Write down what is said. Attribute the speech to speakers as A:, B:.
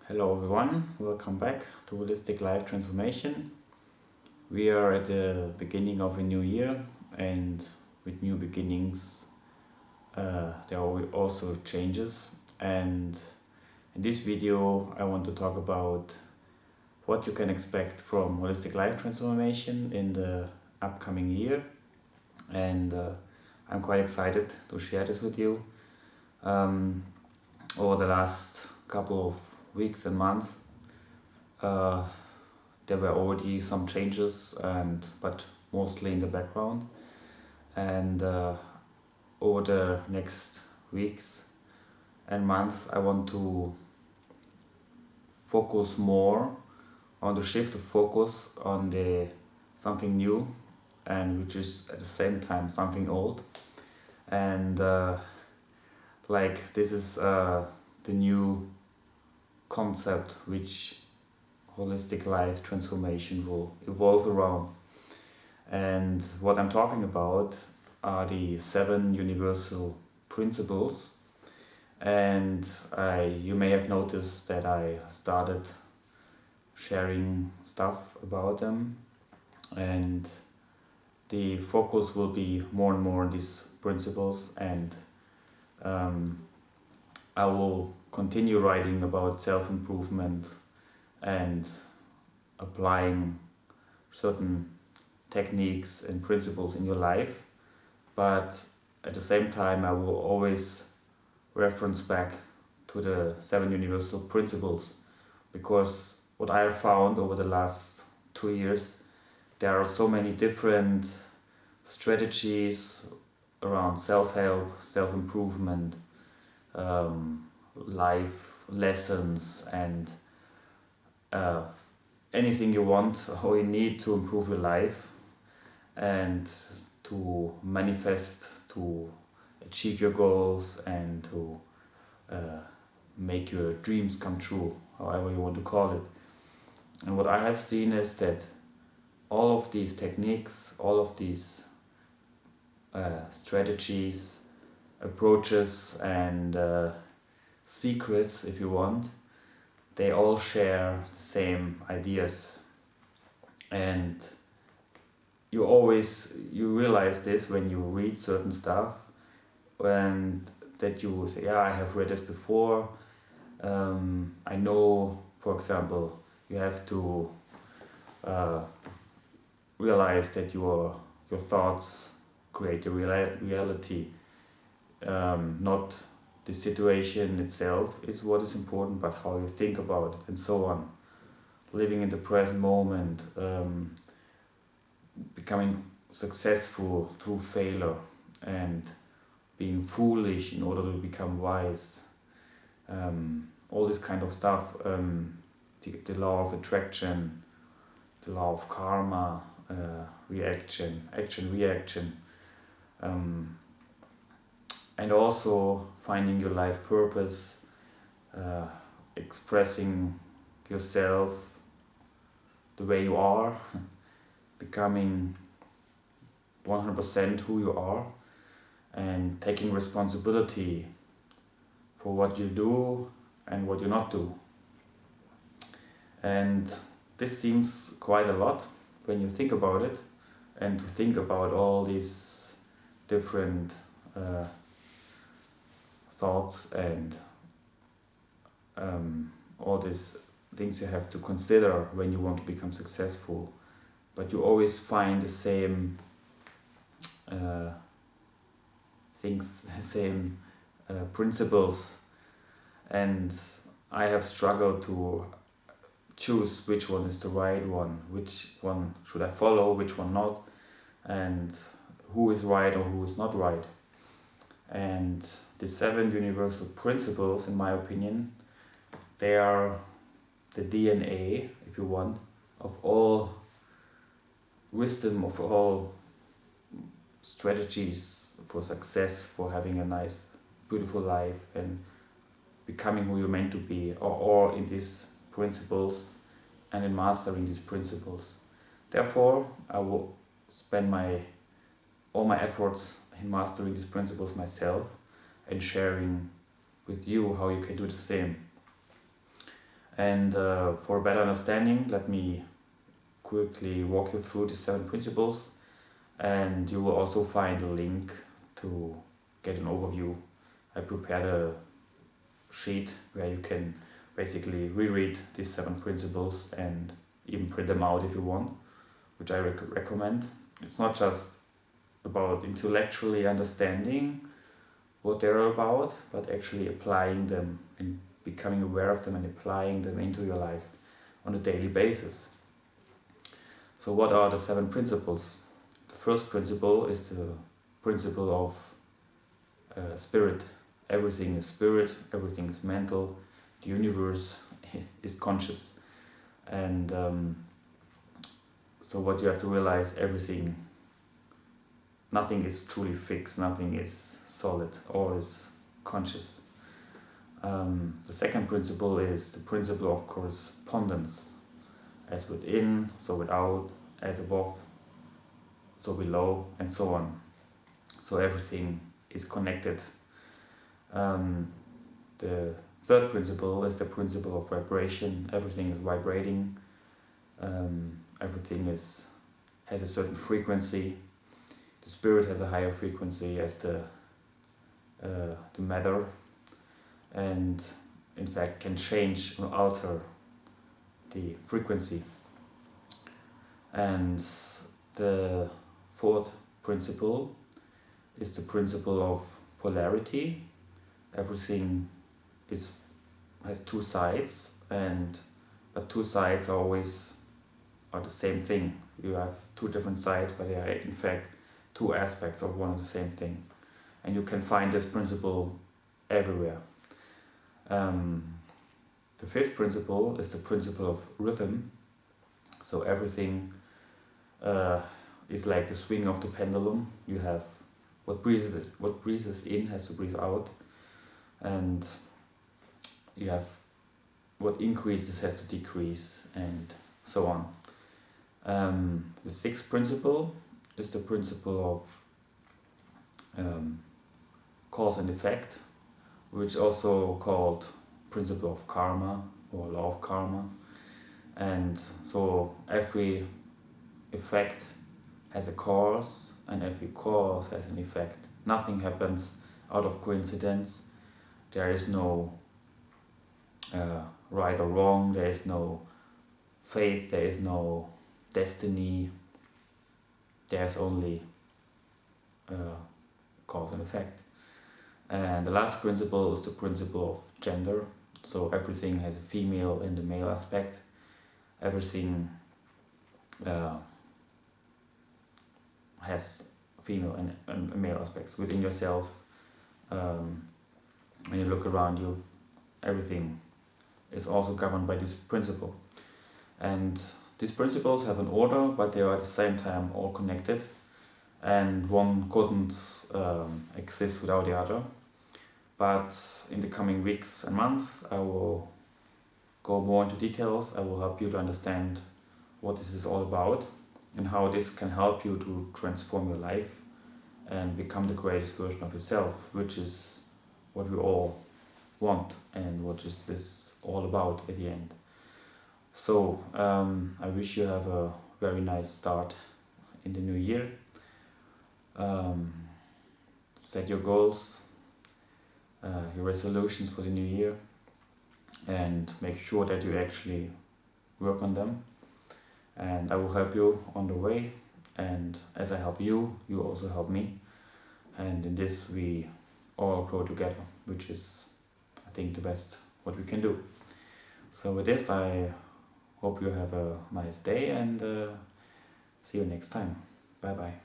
A: Hello everyone, welcome back to Holistic Life Transformation. We are at the beginning of a new year, and with new beginnings there are also changes. And in this video I want to talk about what you can expect from Holistic Life Transformation in the upcoming year. And I'm quite excited to share this with you. Over the last couple of weeks and months, there were already some changes, but mostly in the background. And over the next weeks and months, I want to focus more. I want to shift the focus on the something new, and which is at the same time something old. And this is the new concept which holistic life transformation will evolve around. And what I'm talking about are the 7 universal principles. And you may have noticed that I started sharing stuff about them, and the focus will be more and more on these principles. And I will continue writing about self-improvement and applying certain techniques and principles in your life, but at the same time I will always reference back to the 7 universal principles, because what I have found over the last 2 years, there are so many different strategies around self-help, self-improvement, life lessons, and anything you want or you need to improve your life and to manifest, to achieve your goals, and to make your dreams come true, however you want to call it. And what I have seen is that all of these techniques, all of these strategies, approaches, and secrets, if you want, they all share the same ideas. And you realize this when you read certain stuff, and that you say, yeah, I have read this before. I know, for example, you have to realize that your thoughts create the reality. Not the situation itself is what is important, but how you think about it, and so on. Living in the present moment, becoming successful through failure, and being foolish in order to become wise. All this kind of stuff, the law of attraction, the law of karma, reaction, action, reaction. And also finding your life purpose, expressing yourself the way you are, becoming 100% who you are, and taking responsibility for what you do and what you not do. And this seems quite a lot when you think about it, and to think about all these different thoughts and all these things you have to consider when you want to become successful, but you always find the same things, the same principles. And I have struggled to choose which one is the right one, which one should I follow, which one not, and who is right or who is not right. And the 7 universal principles, in my opinion, they are the DNA, if you want, of all wisdom, of all strategies for success, for having a nice, beautiful life, and becoming who you're meant to be, or in these principles and in mastering these principles. Therefore, I will spend all my efforts in mastering these principles myself, and sharing with you how you can do the same. And for better understanding, let me quickly walk you through the 7 principles, and you will also find a link to get an overview. I prepared a sheet where you can basically reread these 7 principles and even print them out if you want, which I recommend. It's not just about intellectually understanding what they're about, but actually applying them and becoming aware of them and applying them into your life on a daily basis. So what are the 7 principles? The first principle is the principle of spirit. Everything is spirit, everything is mental, the universe is conscious. And so what you have to realize, nothing is truly fixed, nothing is solid, all is conscious. The second principle is the principle of correspondence. As within, so without, as above, so below, and so on. So everything is connected. The third principle is the principle of vibration. Everything is vibrating. Everything has a certain frequency. The spirit has a higher frequency as the matter, and in fact can change or alter the frequency. And the fourth principle is the principle of polarity. Everything has 2 sides, but 2 sides are the same thing. You have 2 different sides, but they are in fact 2 aspects of one and the same thing. And you can find this principle everywhere. The fifth principle is the principle of rhythm. So everything is like the swing of the pendulum. You have what breathes in has to breathe out, and you have what increases has to decrease, and so on. The sixth principle is the principle of cause and effect, which also called principle of karma or law of karma. And so every effect has a cause, and every cause has an effect. Nothing happens out of coincidence. There is no right or wrong. There is no fate. There is no destiny. There's only cause and effect. And the last principle is the principle of gender. So everything has a female and a male aspect. Everything has female and male aspects within yourself. When you look around you, everything is also governed by this principle. And these principles have an order, but they are at the same time all connected, and one couldn't exist without the other. But in the coming weeks and months, I will go more into details. I will help you to understand what this is all about and how this can help you to transform your life and become the greatest version of yourself, which is what we all want and what is this all about at the end. So I wish you have a very nice start in the new year. Set your goals, your resolutions for the new year, and make sure that you actually work on them. And I will help you on the way, and as I help you, you also help me. And in this we all grow together, which is, I think, the best what we can do. So with this, I hope you have a nice day, and see you next time. Bye bye.